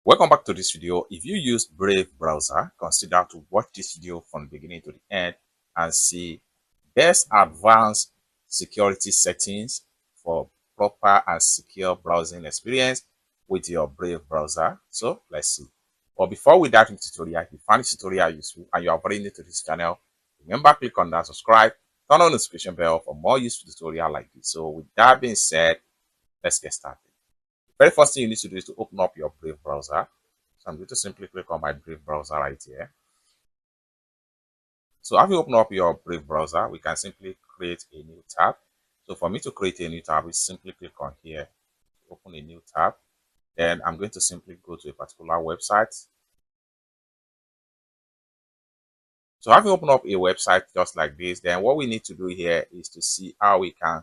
Welcome back to this video. If you use Brave browser, consider to watch this video from the beginning to the end and see best advanced security settings for proper and secure browsing experience with your Brave browser. So let's see. But before we dive into the tutorial, if you find this tutorial useful and you are very new to this channel, remember click on that subscribe, turn on the notification bell for more useful tutorial like this. So with that being said, let's get started. Very first thing you need to do is to open up your Brave browser. So I'm going to simply click on my Brave browser right here. So after you open up your Brave browser, we can simply create a new tab. So for me to create a new tab, we simply click on here, open a new tab. Then I'm going to simply go to a particular website. So having opened up a website just like this, then what we need to do here is to see how we can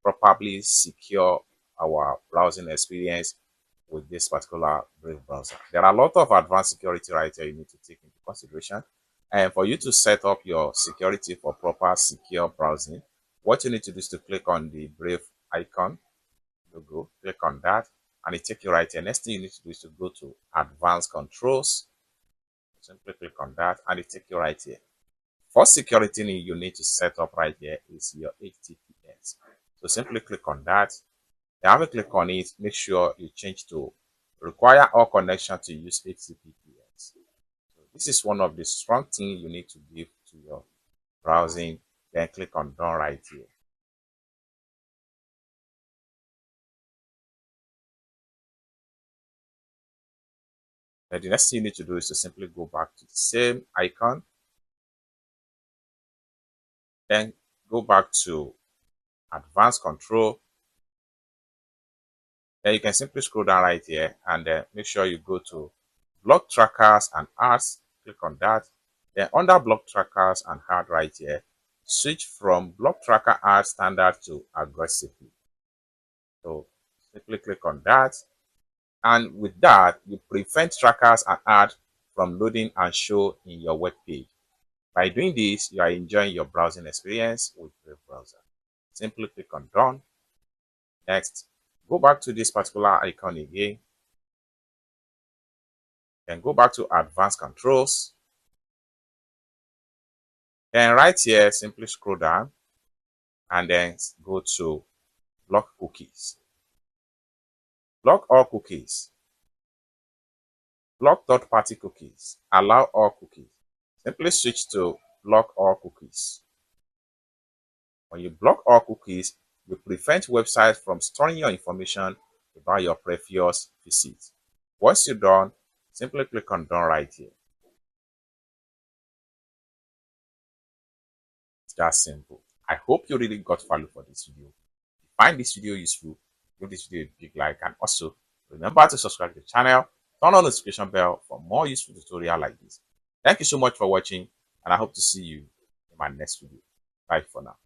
properly secure our browsing experience with this particular Brave browser. There are a lot of advanced security right here you need to take into consideration. And for you to set up your security for proper secure browsing, what you need to do is to click on the Brave icon logo, click on that, and it takes you right here. Next thing you need to do is to go to advanced controls. Simply click on that, and it takes you right here. First security you need to set up right here is your HTTPS. So simply click on that. Then have a click on it. Make sure you change to require all connection to use HTTPS. So this is one of the strong things you need to give to your browsing. Then click on done right here. Then the next thing you need to do is to simply go back to the same icon. Then go back to advanced control. Then you can simply scroll down right here and then make sure you go to block trackers and ads. Click on that. Then under block trackers and ad right here, switch from block tracker ad standard to aggressively. So simply click on that. And with that, you prevent trackers and ad from loading and show in your web page. By doing this, you are enjoying your browsing experience with Brave browser. Simply click on done. Next, go back to this particular icon again. Then go back to advanced controls. Then right here, simply scroll down and then go to block cookies. Block all cookies. Block third-party cookies. Allow all cookies. Simply switch to block all cookies. When you block all cookies, you prevent websites from storing your information about your previous visits. Once you're done, simply click on done right here. It's that simple. I hope you really got value for this video. If you find this video useful, give this video a big like, and also remember to subscribe to the channel, turn on the notification bell for more useful tutorials like this. Thank you so much for watching, and I hope to see you in my next video. Bye for now.